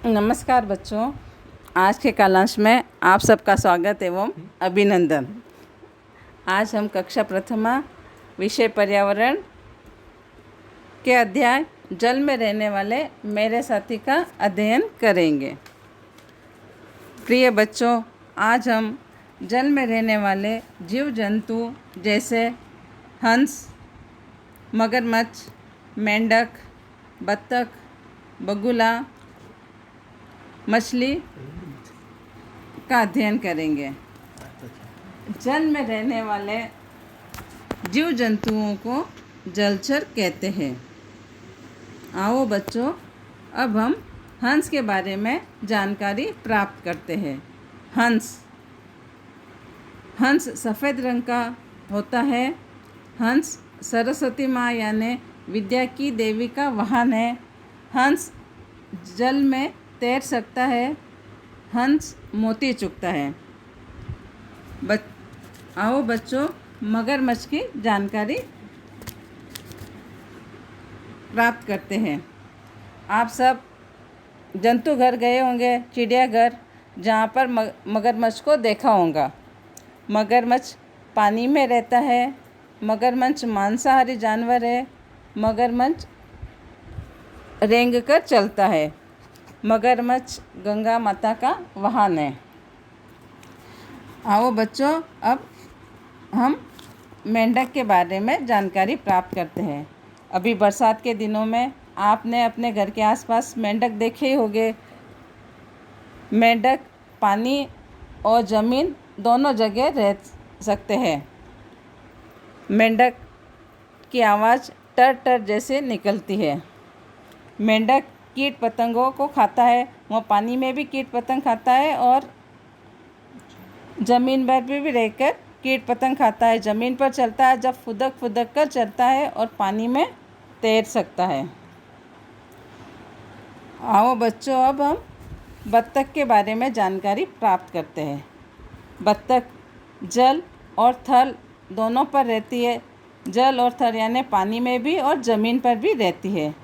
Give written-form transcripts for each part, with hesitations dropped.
नमस्कार बच्चों, आज के कालांश में आप सबका स्वागत एवं अभिनंदन। आज हम कक्षा प्रथमा विषय पर्यावरण के अध्याय जल में रहने वाले मेरे साथी का अध्ययन करेंगे। प्रिय बच्चों, आज हम जल में रहने वाले जीव जंतु जैसे हंस, मगरमच्छ, मेंढक, बत्तख, बगुला, मछली का अध्ययन करेंगे। जल में रहने वाले जीव जंतुओं को जलचर कहते हैं। आओ बच्चों, अब हम हंस के बारे में जानकारी प्राप्त करते हैं। हंस सफ़ेद रंग का होता है। हंस सरस्वती माँ यानी विद्या की देवी का वाहन है। हंस जल में तैर सकता है। हंस मोती चुगता है। आओ बच्चों, मगरमच्छ की जानकारी प्राप्त करते हैं। आप सब जंतु घर गए होंगे, चिड़ियाघर, जहाँ पर मगरमच्छ को देखा होगा। मगरमच्छ पानी में रहता है। मगरमच्छ मांसाहारी जानवर है। मगरमच्छ रेंग कर चलता है। मगरमच्छ गंगा माता का वाहन है। आओ बच्चों, अब हम मेंढक के बारे में जानकारी प्राप्त करते हैं। अभी बरसात के दिनों में आपने अपने घर के आसपास मेंढक देखे ही होंगे। मेंढक पानी और ज़मीन दोनों जगह रह सकते हैं। मेंढक की आवाज़ टर टर जैसे निकलती है। मेंढक कीट पतंगों को खाता है। वह पानी में भी कीट पतंग खाता है और ज़मीन पर भी रहकर कीट पतंग खाता है। ज़मीन पर चलता है जब फुदक फुदक कर चलता है और पानी में तैर सकता है। आओ बच्चों, अब हम बत्तख के बारे में जानकारी प्राप्त करते हैं। बत्तख जल और थल दोनों पर रहती है। जल और थल यानी पानी में भी और ज़मीन पर भी रहती है।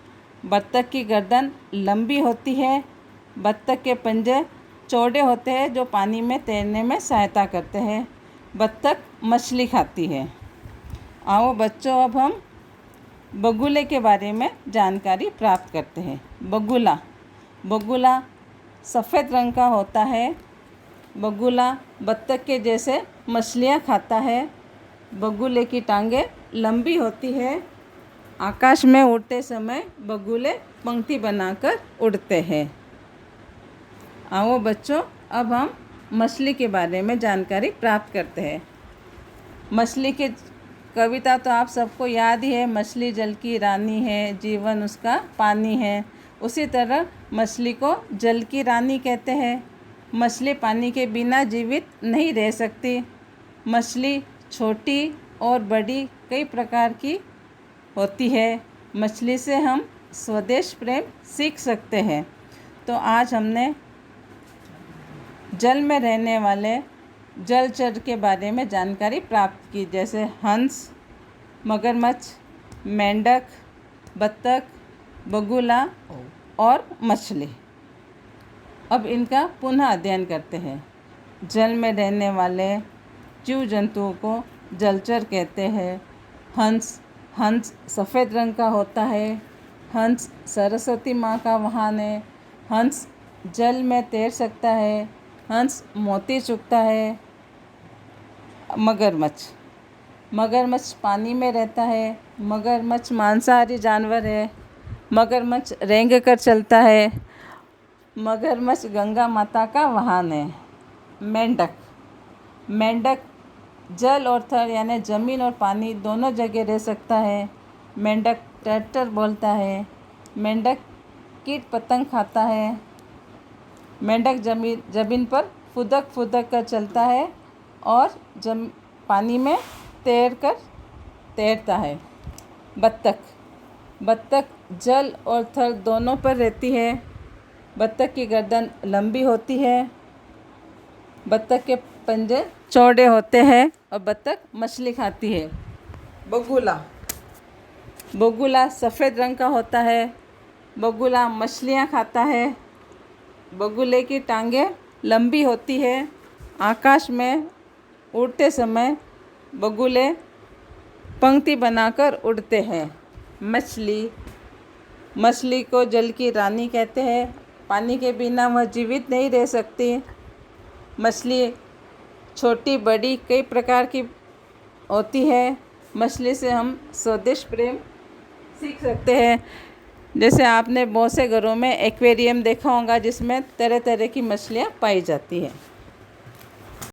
बत्तख की गर्दन लंबी होती है। बत्तख के पंजे चौड़े होते हैं जो पानी में तैरने में सहायता करते हैं। बत्तख मछली खाती है। आओ बच्चों, अब हम बगुले के बारे में जानकारी प्राप्त करते हैं। बगुला सफ़ेद रंग का होता है। बगुला बत्तख के जैसे मछलियाँ खाता है। बगुले की टांगें लंबी होती है। आकाश में उड़ते समय बगुले पंक्ति बनाकर उड़ते हैं। आओ बच्चों, अब हम मछली के बारे में जानकारी प्राप्त करते हैं। मछली की कविता तो आप सबको याद ही है। मछली जल की रानी है, जीवन उसका पानी है। उसी तरह मछली को जल की रानी कहते हैं। मछली पानी के बिना जीवित नहीं रह सकती। मछली छोटी और बड़ी कई प्रकार की होती है। मछली से हम स्वदेश प्रेम सीख सकते हैं। तो आज हमने जल में रहने वाले जलचर के बारे में जानकारी प्राप्त की, जैसे हंस, मगरमच्छ, मेंढक, बत्तख, बगुला और मछली। अब इनका पुनः अध्ययन करते हैं। जल में रहने वाले जीव जंतुओं को जलचर कहते हैं। हंस सफ़ेद रंग का होता है। हंस सरस्वती माँ का वाहन है। हंस जल में तैर सकता है। हंस मोती चुगता है। मगरमच्छ पानी में रहता है। मगरमच्छ मांसाहारी जानवर है। मगरमच्छ रेंग कर चलता है। मगरमच्छ गंगा माता का वाहन है। मेंढक जल और थल यानी ज़मीन और पानी दोनों जगह रह सकता है। मेंढक टर बोलता है। मेंढक कीट पतंग खाता है। मेंढक ज़मीन पर फुदक फुदक कर चलता है और पानी में तैरता है। बत्तख जल और थल दोनों पर रहती है। बत्तख की गर्दन लंबी होती है। बत्तख के पंजे चौड़े होते हैं और बत्तख मछली खाती है। बगुला सफ़ेद रंग का होता है। बगुला मछलियाँ खाता है। बगुले की टांगें लंबी होती है। आकाश में उड़ते समय बगुले पंक्ति बनाकर उड़ते हैं। मछली को जल की रानी कहते हैं। पानी के बिना वह जीवित नहीं रह सकती। मछली छोटी बड़ी कई प्रकार की होती है। मछली से हम स्वदेश प्रेम सीख सकते हैं। जैसे आपने बहुत से घरों में एक्वेरियम देखा होगा जिसमें तरह तरह की मछलियाँ पाई जाती हैं।